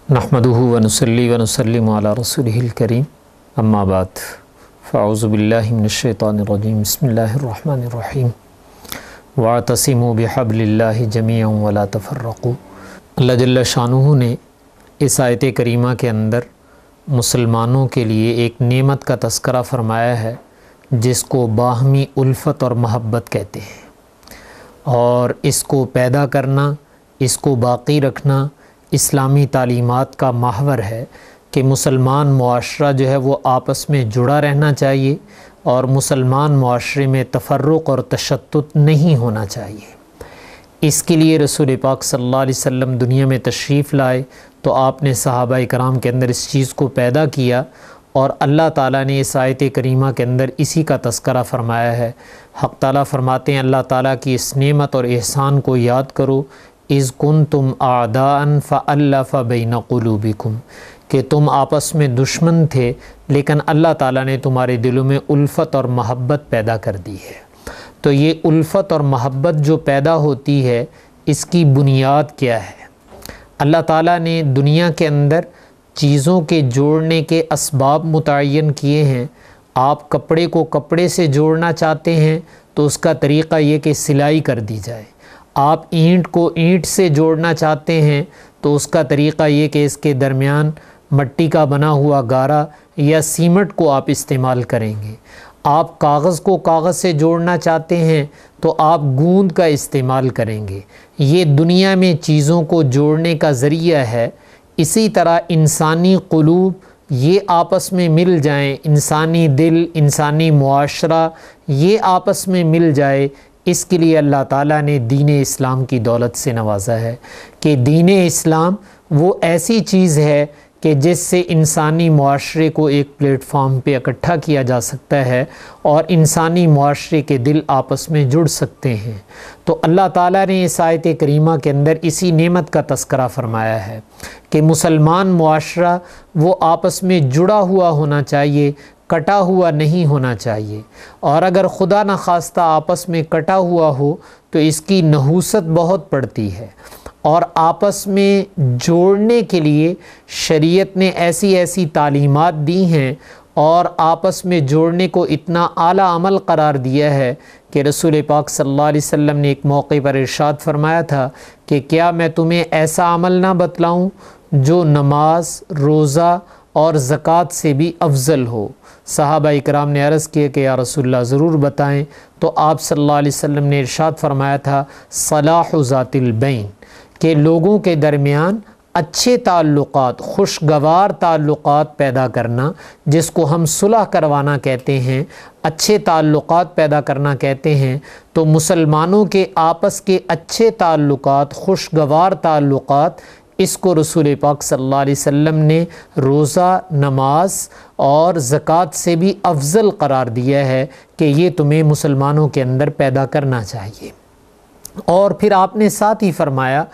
نحمدہ ونصلی ونسلم علی رسولہ الکریم اما بعد فاعوذ باللہ من الشیطان الرجیم بسم اللہ الرحمن الرحیم واعتصموا بحبل اللہ جمیعا ولا تفرقوا۔ اللہ جل شانہ نے اس آیت کریمہ کے اندر مسلمانوں کے لیے ایک نعمت کا تذکرہ فرمایا ہے جس کو باہمی الفت اور محبت کہتے ہیں، اور اس کو پیدا کرنا، اس کو باقی رکھنا اسلامی تعلیمات کا محور ہے کہ مسلمان معاشرہ جو ہے وہ آپس میں جڑا رہنا چاہیے اور مسلمان معاشرے میں تفرق اور تشتت نہیں ہونا چاہیے۔ اس کے لیے رسول پاک صلی اللہ علیہ وسلم دنیا میں تشریف لائے تو آپ نے صحابہ کرام کے اندر اس چیز کو پیدا کیا، اور اللہ تعالیٰ نے اس آیت کریمہ کے اندر اسی کا تذکرہ فرمایا ہے۔ حق تعالیٰ فرماتے ہیں اللہ تعالیٰ کی اس نعمت اور احسان کو یاد کرو، اذ کنتم اعداء فألف بین قلوبکم، کہ تم آپس میں دشمن تھے لیکن اللہ تعالیٰ نے تمہارے دلوں میں الفت اور محبت پیدا کر دی ہے۔ تو یہ الفت اور محبت جو پیدا ہوتی ہے اس کی بنیاد کیا ہے؟ اللہ تعالیٰ نے دنیا کے اندر چیزوں کے جوڑنے کے اسباب متعین کیے ہیں۔ آپ کپڑے کو کپڑے سے جوڑنا چاہتے ہیں تو اس کا طریقہ یہ کہ سلائی کر دی جائے۔ آپ اینٹ کو اینٹ سے جوڑنا چاہتے ہیں تو اس کا طریقہ یہ کہ اس کے درمیان مٹی کا بنا ہوا گارا یا سیمنٹ کو آپ استعمال کریں گے۔ آپ کاغذ کو کاغذ سے جوڑنا چاہتے ہیں تو آپ گوند کا استعمال کریں گے۔ یہ دنیا میں چیزوں کو جوڑنے کا ذریعہ ہے۔ اسی طرح انسانی قلوب یہ آپس میں مل جائیں، انسانی دل، انسانی معاشرہ یہ آپس میں مل جائے، اس کے لیے اللہ تعالیٰ نے دین اسلام کی دولت سے نوازا ہے کہ دین اسلام وہ ایسی چیز ہے کہ جس سے انسانی معاشرے کو ایک پلیٹ فارم پہ اکٹھا کیا جا سکتا ہے اور انسانی معاشرے کے دل آپس میں جڑ سکتے ہیں۔ تو اللہ تعالیٰ نے اس آیت کریمہ کے اندر اسی نعمت کا تذکرہ فرمایا ہے کہ مسلمان معاشرہ وہ آپس میں جڑا ہوا ہونا چاہیے، کٹا ہوا نہیں ہونا چاہیے، اور اگر خدا نخواستہ آپس میں کٹا ہوا ہو تو اس کی نحوست بہت پڑتی ہے۔ اور آپس میں جوڑنے کے لیے شریعت نے ایسی ایسی تعلیمات دی ہیں اور آپس میں جوڑنے کو اتنا اعلیٰ عمل قرار دیا ہے کہ رسول پاک صلی اللہ علیہ وسلم نے ایک موقع پر ارشاد فرمایا تھا کہ کیا میں تمہیں ایسا عمل نہ بتلاؤں جو نماز، روزہ اور زکوٰۃ سے بھی افضل ہو؟ صحابہ اکرام نے عرض کیا کہ یا رسول اللہ ضرور بتائیں، تو آپ صلی اللہ علیہ وسلم نے ارشاد فرمایا تھا صلاح ذات البین، کہ لوگوں کے درمیان اچھے تعلقات، خوشگوار تعلقات پیدا کرنا، جس کو ہم صلح کروانا کہتے ہیں، اچھے تعلقات پیدا کرنا کہتے ہیں۔ تو مسلمانوں کے آپس کے اچھے تعلقات، خوشگوار تعلقات، اس کو رسول پاک صلی اللہ علیہ وسلم نے روزہ، نماز اور زکوٰۃ سے بھی افضل قرار دیا ہے کہ یہ تمہیں مسلمانوں کے اندر پیدا کرنا چاہیے۔ اور پھر آپ نے ساتھ ہی فرمایا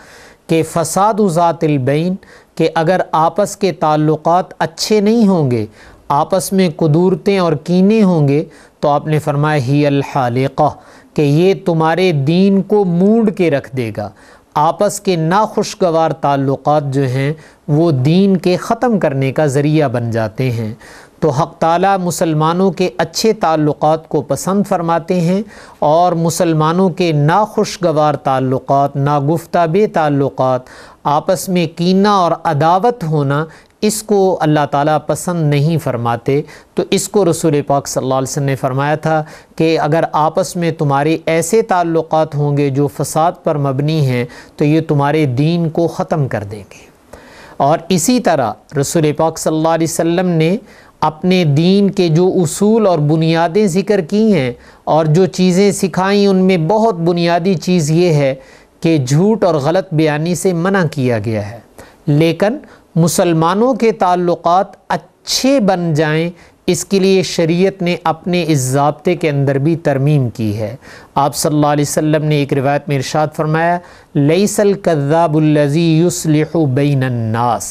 کہ فساد ذات البین، کہ اگر آپس کے تعلقات اچھے نہیں ہوں گے، آپس میں قدورتیں اور کینے ہوں گے، تو آپ نے فرمایا ہی الحالقہ، کہ یہ تمہارے دین کو مونڈ کے رکھ دے گا۔ آپس کے ناخوشگوار تعلقات جو ہیں وہ دین کے ختم کرنے کا ذریعہ بن جاتے ہیں۔ تو حق تعالیٰ مسلمانوں کے اچھے تعلقات کو پسند فرماتے ہیں، اور مسلمانوں کے ناخوشگوار تعلقات، ناگفتہ بے تعلقات، آپس میں کینہ اور عداوت ہونا، اس کو اللہ تعالیٰ پسند نہیں فرماتے۔ تو اس کو رسول پاک صلی اللہ علیہ وسلم نے فرمایا تھا کہ اگر آپس میں تمہارے ایسے تعلقات ہوں گے جو فساد پر مبنی ہیں تو یہ تمہارے دین کو ختم کر دیں گے۔ اور اسی طرح رسول پاک صلی اللہ علیہ وسلم نے اپنے دین کے جو اصول اور بنیادیں ذکر کی ہیں اور جو چیزیں سکھائیں، ان میں بہت بنیادی چیز یہ ہے کہ جھوٹ اور غلط بیانی سے منع کیا گیا ہے، لیکن مسلمانوں کے تعلقات اچھے بن جائیں اس کے لیے شریعت نے اپنے اس ضابطے کے اندر بھی ترمیم کی ہے۔ آپ صلی اللہ علیہ وسلم نے ایک روایت میں ارشاد فرمایا لیس الکذاب الذی یصلح بین الناس،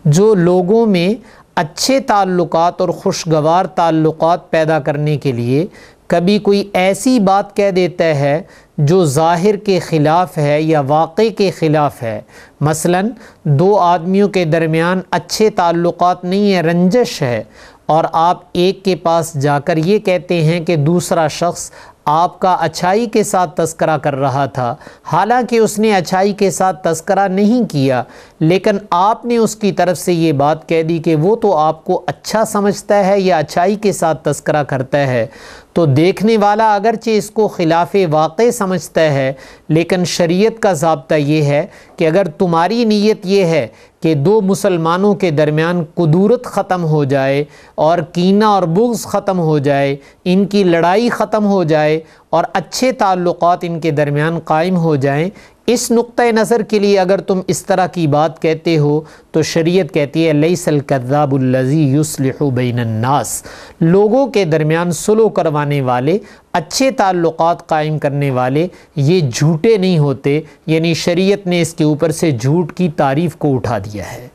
جو لوگوں میں اچھے تعلقات اور خوشگوار تعلقات پیدا کرنے کے لیے کبھی کوئی ایسی بات کہہ دیتا ہے جو ظاہر کے خلاف ہے یا واقع کے خلاف ہے. مثلا دو آدمیوں کے درمیان اچھے تعلقات نہیں ہیں، رنجش ہے، اور آپ ایک کے پاس جا کر یہ کہتے ہیں کہ دوسرا شخص آپ کا اچھائی کے ساتھ تذکرہ کر رہا تھا، حالانکہ اس نے اچھائی کے ساتھ تذکرہ نہیں کیا، لیکن آپ نے اس کی طرف سے یہ بات کہہ دی کہ وہ تو آپ کو اچھا سمجھتا ہے یا اچھائی کے ساتھ تذکرہ کرتا ہے. تو دیکھنے والا اگرچہ اس کو خلاف واقع سمجھتا ہے، لیکن شریعت کا ضابطہ یہ ہے کہ اگر تمہاری نیت یہ ہے کہ دو مسلمانوں کے درمیان کدورت ختم ہو جائے اور کینہ اور بغض ختم ہو جائے، ان کی لڑائی ختم ہو جائے اور اچھے تعلقات ان کے درمیان قائم ہو جائیں، اس نقطہ نظر کے لیے اگر تم اس طرح کی بات کہتے ہو تو شریعت کہتی ہے لیس الکذاب الذی یصلح بین الناس، لوگوں کے درمیان صلح کروانے والے، اچھے تعلقات قائم کرنے والے یہ جھوٹے نہیں ہوتے. یعنی شریعت نے اس کے اوپر سے جھوٹ کی تعریف کو اٹھا دیا ہے.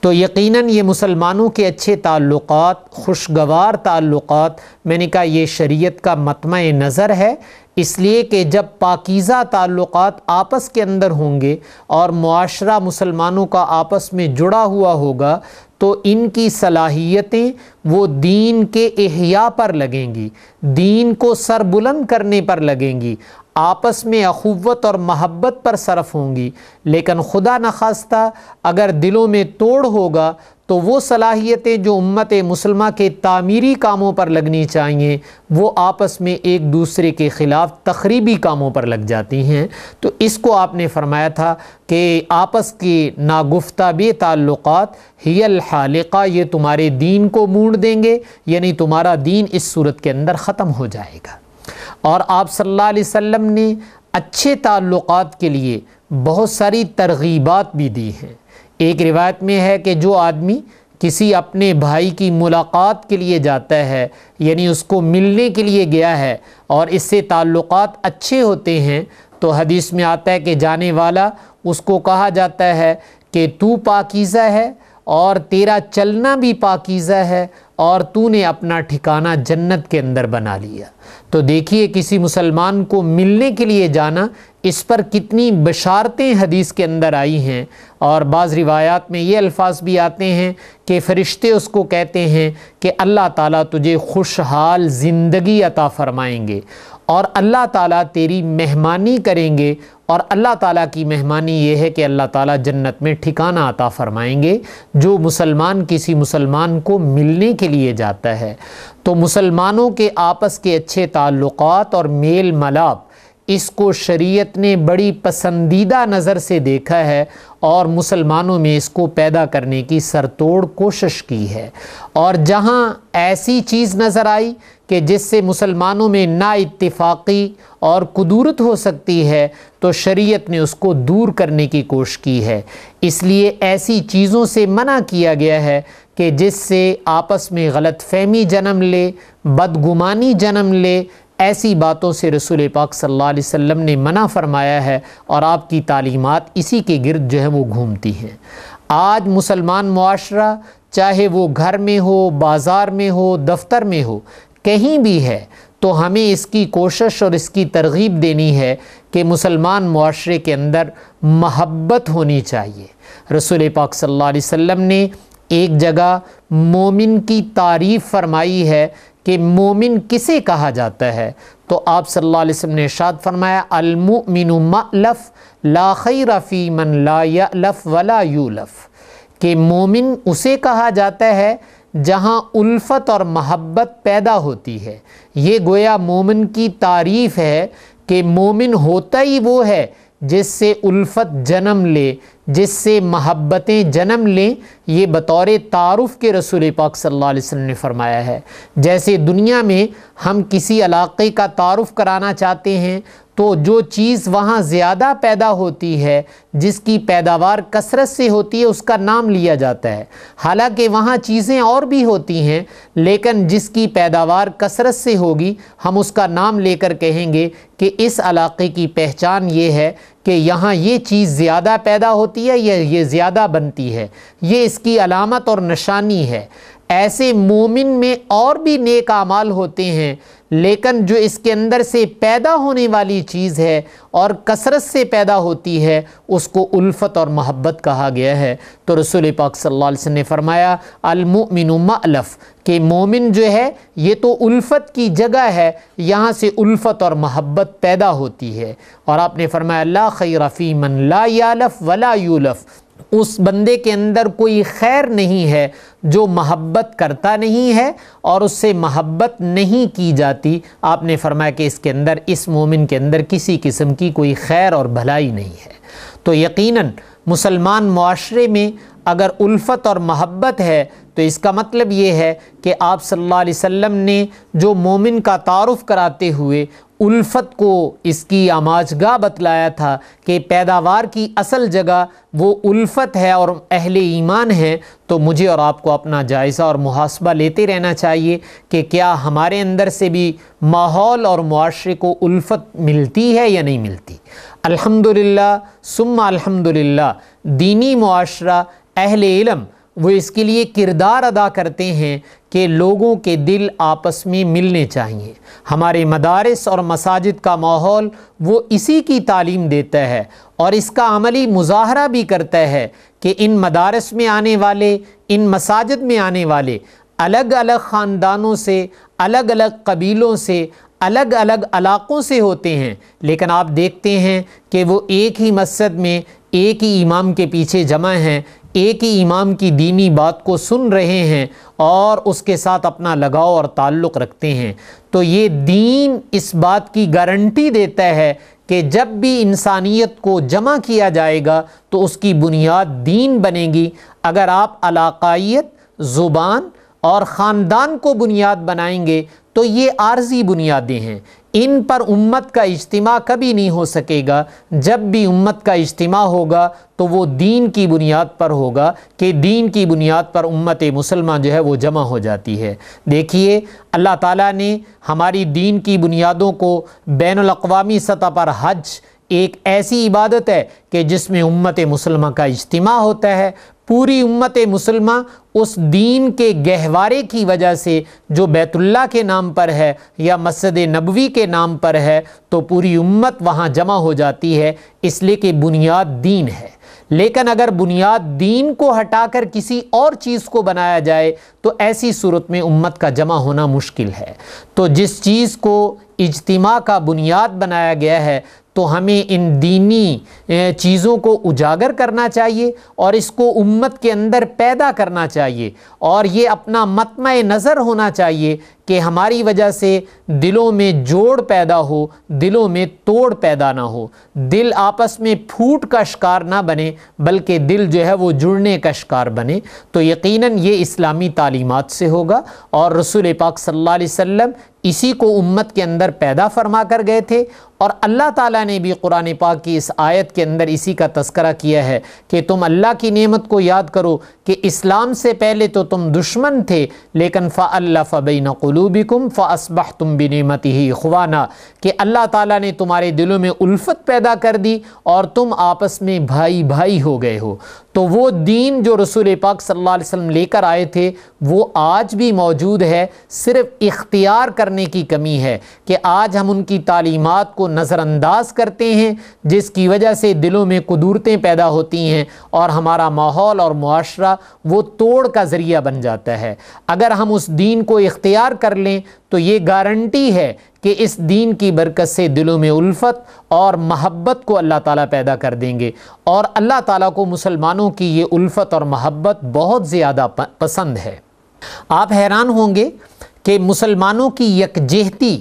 تو یقیناً یہ مسلمانوں کے اچھے تعلقات، خوشگوار تعلقات، میں نے کہا یہ شریعت کا مطمع نظر ہے، اس لیے کہ جب پاکیزہ تعلقات آپس کے اندر ہوں گے اور معاشرہ مسلمانوں کا آپس میں جڑا ہوا ہوگا تو ان کی صلاحیتیں وہ دین کے احیاء پر لگیں گی، دین کو سر بلند کرنے پر لگیں گی، آپس میں اخوت اور محبت پر صرف ہوں گی. لیکن خدا نخواستہ اگر دلوں میں توڑ ہوگا تو وہ صلاحیتیں جو امت مسلمہ کے تعمیری کاموں پر لگنی چاہیے وہ آپس میں ایک دوسرے کے خلاف تخریبی کاموں پر لگ جاتی ہیں. تو اس کو آپ نے فرمایا تھا کہ آپس کے ناگفتہ بے تعلقات ہی الحالقہ، یہ تمہارے دین کو مونڈ دیں گے، یعنی تمہارا دین اس صورت کے اندر ختم ہو جائے گا. اور آپ صلی اللہ علیہ وسلم نے اچھے تعلقات کے لیے بہت ساری ترغیبات بھی دی ہیں. ایک روایت میں ہے کہ جو آدمی کسی اپنے بھائی کی ملاقات کے لیے جاتا ہے، یعنی اس کو ملنے کے لیے گیا ہے اور اس سے تعلقات اچھے ہوتے ہیں، تو حدیث میں آتا ہے کہ جانے والا اس کو کہا جاتا ہے کہ تو پاکیزہ ہے اور تیرا چلنا بھی پاکیزہ ہے اور تو نے اپنا ٹھکانہ جنت کے اندر بنا لیا. تو دیکھیے کسی مسلمان کو ملنے کے لیے جانا، اس پر کتنی بشارتیں حدیث کے اندر آئی ہیں. اور بعض روایات میں یہ الفاظ بھی آتے ہیں کہ فرشتے اس کو کہتے ہیں کہ اللہ تعالیٰ تجھے خوشحال زندگی عطا فرمائیں گے اور اللہ تعالیٰ تیری مہمانی کریں گے، اور اللہ تعالیٰ کی مہمانی یہ ہے کہ اللہ تعالیٰ جنت میں ٹھکانہ عطا فرمائیں گے جو مسلمان کسی مسلمان کو ملنے کے لیے جاتا ہے. تو مسلمانوں کے آپس کے اچھے تعلقات اور میل ملاپ، اس کو شریعت نے بڑی پسندیدہ نظر سے دیکھا ہے اور مسلمانوں میں اس کو پیدا کرنے کی سرتوڑ کوشش کی ہے. اور جہاں ایسی چیز نظر آئی کہ جس سے مسلمانوں میں نا اتفاقی اور کدورت ہو سکتی ہے تو شریعت نے اس کو دور کرنے کی کوشش کی ہے. اس لیے ایسی چیزوں سے منع کیا گیا ہے کہ جس سے آپس میں غلط فہمی جنم لے، بدگمانی جنم لے. ایسی باتوں سے رسول پاک صلی اللہ علیہ وسلم نے منع فرمایا ہے اور آپ کی تعلیمات اسی کے گرد جو ہے وہ گھومتی ہیں. آج مسلمان معاشرہ چاہے وہ گھر میں ہو، بازار میں ہو، دفتر میں ہو، کہیں بھی ہے، تو ہمیں اس کی کوشش اور اس کی ترغیب دینی ہے کہ مسلمان معاشرے کے اندر محبت ہونی چاہیے. رسول پاک صلی اللہ علیہ وسلم نے ایک جگہ مومن کی تعریف فرمائی ہے کہ مومن کسے کہا جاتا ہے، تو آپ صلی اللہ علیہ وسلم نے ارشاد فرمایا المؤمن مألف لا خیر فی من لا یألف ولا یولف، کہ مومن اسے کہا جاتا ہے جہاں الفت اور محبت پیدا ہوتی ہے. یہ گویا مومن کی تعریف ہے کہ مومن ہوتا ہی وہ ہے جس سے الفت جنم لے، جس سے محبتیں جنم لیں. یہ بطور تعارف کے رسول پاک صلی اللہ علیہ وسلم نے فرمایا ہے. جیسے دنیا میں ہم کسی علاقے کا تعارف کرانا چاہتے ہیں تو جو چیز وہاں زیادہ پیدا ہوتی ہے، جس کی پیداوار کثرت سے ہوتی ہے، اس کا نام لیا جاتا ہے. حالانکہ وہاں چیزیں اور بھی ہوتی ہیں، لیکن جس کی پیداوار کثرت سے ہوگی ہم اس کا نام لے کر کہیں گے کہ اس علاقے کی پہچان یہ ہے کہ یہاں یہ چیز زیادہ پیدا ہوتی ہے یا یہ زیادہ بنتی ہے، یہ اس کی علامت اور نشانی ہے. ایسے مومن میں اور بھی نیک اعمال ہوتے ہیں، لیکن جو اس کے اندر سے پیدا ہونے والی چیز ہے اور کثرت سے پیدا ہوتی ہے اس کو الفت اور محبت کہا گیا ہے۔ تو رسول پاک صلی اللہ علیہ وسلم نے فرمایا المؤمن مألف، کہ مومن جو ہے یہ تو الفت کی جگہ ہے، یہاں سے الفت اور محبت پیدا ہوتی ہے۔ اور آپ نے فرمایا لا خیر فی من لا یالف ولا یولف، اس بندے کے اندر کوئی خیر نہیں ہے جو محبت کرتا نہیں ہے اور اس سے محبت نہیں کی جاتی۔ آپ نے فرمایا کہ اس مومن کے اندر کسی قسم کی کوئی خیر اور بھلائی نہیں ہے۔ تو یقیناً مسلمان معاشرے میں اگر الفت اور محبت ہے تو اس کا مطلب یہ ہے کہ آپ صلی اللہ علیہ وسلم نے جو مومن کا تعارف کراتے ہوئے الفت کو اس کی آماجگاہ بتلایا تھا کہ پیداوار کی اصل جگہ وہ الفت ہے اور اہل ایمان ہے، تو مجھے اور آپ کو اپنا جائزہ اور محاسبہ لیتے رہنا چاہیے کہ کیا ہمارے اندر سے بھی ماحول اور معاشرے کو الفت ملتی ہے یا نہیں ملتی۔ الحمدللہ ثم الحمدللہ دینی معاشرہ، اہل علم وہ اس کے لیے کردار ادا کرتے ہیں کہ لوگوں کے دل آپس میں ملنے چاہیے۔ ہمارے مدارس اور مساجد کا ماحول وہ اسی کی تعلیم دیتا ہے اور اس کا عملی مظاہرہ بھی کرتا ہے کہ ان مدارس میں آنے والے، ان مساجد میں آنے والے الگ الگ خاندانوں سے، الگ الگ قبیلوں سے، الگ الگ علاقوں سے ہوتے ہیں، لیکن آپ دیکھتے ہیں کہ وہ ایک ہی مسجد میں ایک ہی امام کے پیچھے جمع ہیں، ایک ہی امام کی دینی بات کو سن رہے ہیں اور اس کے ساتھ اپنا لگاؤ اور تعلق رکھتے ہیں۔ تو یہ دین اس بات کی گارنٹی دیتا ہے کہ جب بھی انسانیت کو جمع کیا جائے گا تو اس کی بنیاد دین بنے گی۔ اگر آپ علاقائیت، زبان اور خاندان کو بنیاد بنائیں گے تو یہ عارضی بنیادیں ہیں، ان پر امت کا اجتماع کبھی نہیں ہو سکے گا۔ جب بھی امت کا اجتماع ہوگا تو وہ دین کی بنیاد پر ہوگا کہ دین کی بنیاد پر امت مسلمہ جو ہے وہ جمع ہو جاتی ہے۔ دیکھیے اللہ تعالیٰ نے ہماری دین کی بنیادوں کو بین الاقوامی سطح پر حج ایک ایسی عبادت ہے کہ جس میں امت مسلمہ کا اجتماع ہوتا ہے۔ پوری امت مسلمہ اس دین کے گہوارے کی وجہ سے جو بیت اللہ کے نام پر ہے یا مسجد نبوی کے نام پر ہے تو پوری امت وہاں جمع ہو جاتی ہے، اس لیے کہ بنیاد دین ہے۔ لیکن اگر بنیاد دین کو ہٹا کر کسی اور چیز کو بنایا جائے تو ایسی صورت میں امت کا جمع ہونا مشکل ہے۔ تو جس چیز کو اجتماع کا بنیاد بنایا گیا ہے تو ہمیں ان دینی چیزوں کو اجاگر کرنا چاہیے اور اس کو امت کے اندر پیدا کرنا چاہیے، اور یہ اپنا مطمع نظر ہونا چاہیے کہ ہماری وجہ سے دلوں میں جوڑ پیدا ہو، دلوں میں توڑ پیدا نہ ہو، دل آپس میں پھوٹ کا شکار نہ بنے بلکہ دل جو ہے وہ جڑنے کا شکار بنے۔ تو یقیناً یہ اسلامی تعلیمات سے ہوگا، اور رسول پاک صلی اللہ علیہ وسلم اسی کو امت کے اندر پیدا فرما کر گئے تھے، اور اللہ تعالیٰ نے بھی قرآن پاک کی اس آیت کے اندر اسی کا تذکرہ کیا ہے کہ تم اللہ کی نعمت کو یاد کرو کہ اسلام سے پہلے تو تم دشمن تھے لیکن فَأَلَّفَ بَيْنَ قُلُوبِكُمْ فَأَصْبَحْتُمْ بِنِعْمَتِهِ إِخْوَانًا، کہ اللہ تعالیٰ نے تمہارے دلوں میں الفت پیدا کر دی اور تم آپس میں بھائی بھائی ہو گئے ہو۔ تو وہ دین جو رسول پاک صلی اللہ علیہ وسلم لے کر آئے تھے وہ آج بھی موجود ہے، صرف اختیار کرنے کی کمی ہے کہ آج ہم ان کی تعلیمات کو نظر انداز کرتے ہیں، جس کی وجہ سے دلوں میں قدورتیں پیدا ہوتی ہیں اور ہمارا ماحول اور معاشرہ وہ توڑ کا ذریعہ بن جاتا ہے۔ اگر ہم اس دین کو اختیار کر لیں تو یہ گارنٹی ہے کہ اس دین کی برکت سے دلوں میں الفت اور محبت کو اللہ تعالیٰ پیدا کر دیں گے، اور اللہ تعالیٰ کو مسلمانوں کی یہ الفت اور محبت بہت زیادہ پسند ہے۔ آپ حیران ہوں گے کہ مسلمانوں کی یکجہتی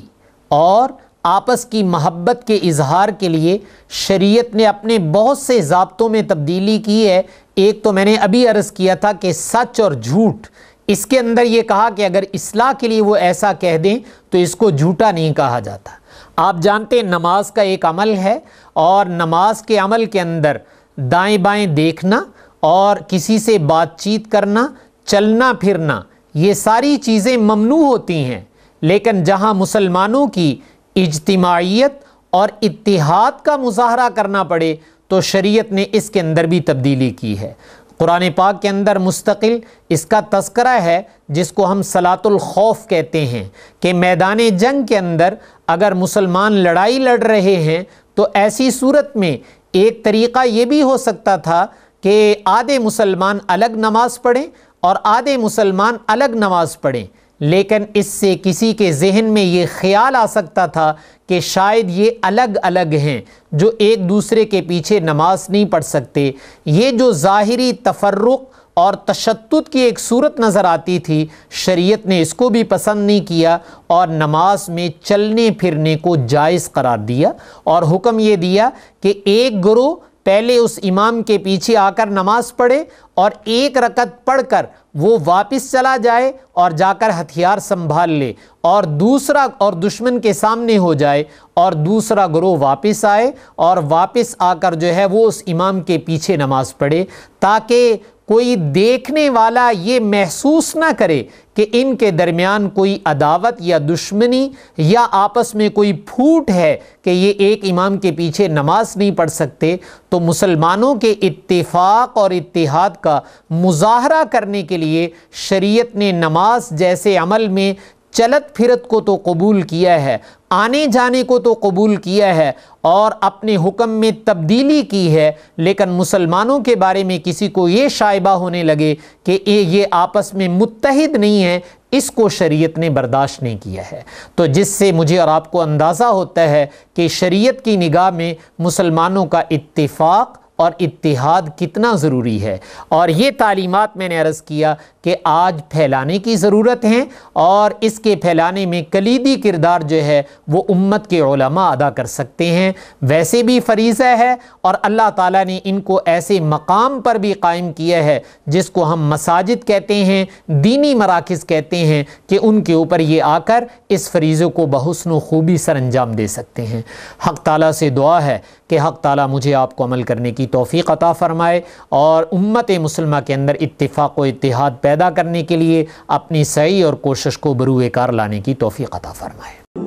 اور آپس کی محبت کے اظہار کے لیے شریعت نے اپنے بہت سے ضابطوں میں تبدیلی کی ہے۔ ایک تو میں نے ابھی عرض کیا تھا کہ سچ اور جھوٹ، اس کے اندر یہ کہا کہ اگر اصلاح کے لیے وہ ایسا کہہ دیں تو اس کو جھوٹا نہیں کہا جاتا۔ آپ جانتے ہیں نماز کا ایک عمل ہے، اور نماز کے عمل کے اندر دائیں بائیں دیکھنا اور کسی سے بات چیت کرنا، چلنا پھرنا، یہ ساری چیزیں ممنوع ہوتی ہیں، لیکن جہاں مسلمانوں کی اجتماعیت اور اتحاد کا مظاہرہ کرنا پڑے تو شریعت نے اس کے اندر بھی تبدیلی کی ہے۔ قرآن پاک کے اندر مستقل اس کا تذکرہ ہے جس کو ہم صلاۃ الخوف کہتے ہیں، کہ میدان جنگ کے اندر اگر مسلمان لڑائی لڑ رہے ہیں تو ایسی صورت میں ایک طریقہ یہ بھی ہو سکتا تھا کہ آدھے مسلمان الگ نماز پڑھیں اور آدھے مسلمان الگ نماز پڑھیں، لیکن اس سے کسی کے ذہن میں یہ خیال آ سکتا تھا کہ شاید یہ الگ الگ ہیں جو ایک دوسرے کے پیچھے نماز نہیں پڑھ سکتے۔ یہ جو ظاہری تفرق اور تشدد کی ایک صورت نظر آتی تھی، شریعت نے اس کو بھی پسند نہیں کیا اور نماز میں چلنے پھرنے کو جائز قرار دیا، اور حکم یہ دیا کہ ایک گروہ پہلے اس امام کے پیچھے آ کر نماز پڑھے اور ایک رکعت پڑھ کر وہ واپس چلا جائے اور جا کر ہتھیار سنبھال لے، اور دوسرا اور دشمن کے سامنے ہو جائے، اور دوسرا گروہ واپس آئے اور واپس آ کر جو ہے وہ اس امام کے پیچھے نماز پڑھے، تاکہ کوئی دیکھنے والا یہ محسوس نہ کرے کہ ان کے درمیان کوئی عداوت یا دشمنی یا آپس میں کوئی پھوٹ ہے کہ یہ ایک امام کے پیچھے نماز نہیں پڑھ سکتے۔ تو مسلمانوں کے اتفاق اور اتحاد کا مظاہرہ کرنے کے لیے شریعت نے نماز جیسے عمل میں چلت پھرت کو تو قبول کیا ہے، آنے جانے کو تو قبول کیا ہے اور اپنے حکم میں تبدیلی کی ہے، لیکن مسلمانوں کے بارے میں کسی کو یہ شائبہ ہونے لگے کہ یہ آپس میں متحد نہیں ہے، اس کو شریعت نے برداشت نہیں کیا ہے۔ تو جس سے مجھے اور آپ کو اندازہ ہوتا ہے کہ شریعت کی نگاہ میں مسلمانوں کا اتفاق اور اتحاد کتنا ضروری ہے، اور یہ تعلیمات میں نے عرض کیا کہ آج پھیلانے کی ضرورت ہے، اور اس کے پھیلانے میں کلیدی کردار جو ہے وہ امت کے علماء ادا کر سکتے ہیں۔ ویسے بھی فریضہ ہے اور اللہ تعالیٰ نے ان کو ایسے مقام پر بھی قائم کیا ہے جس کو ہم مساجد کہتے ہیں، دینی مراکز کہتے ہیں، کہ ان کے اوپر یہ آ کر اس فریضے کو بحسن و خوبی سر انجام دے سکتے ہیں۔ حق تعالیٰ سے دعا ہے کہ حق تعالیٰ مجھے آپ کو عمل کرنے کی توفیق عطا فرمائے اور امت مسلمہ کے اندر اتفاق و اتحاد پیدا کرنے کے لیے اپنی سعی اور کوشش کو بروئے کار لانے کی توفیق عطا فرمائے۔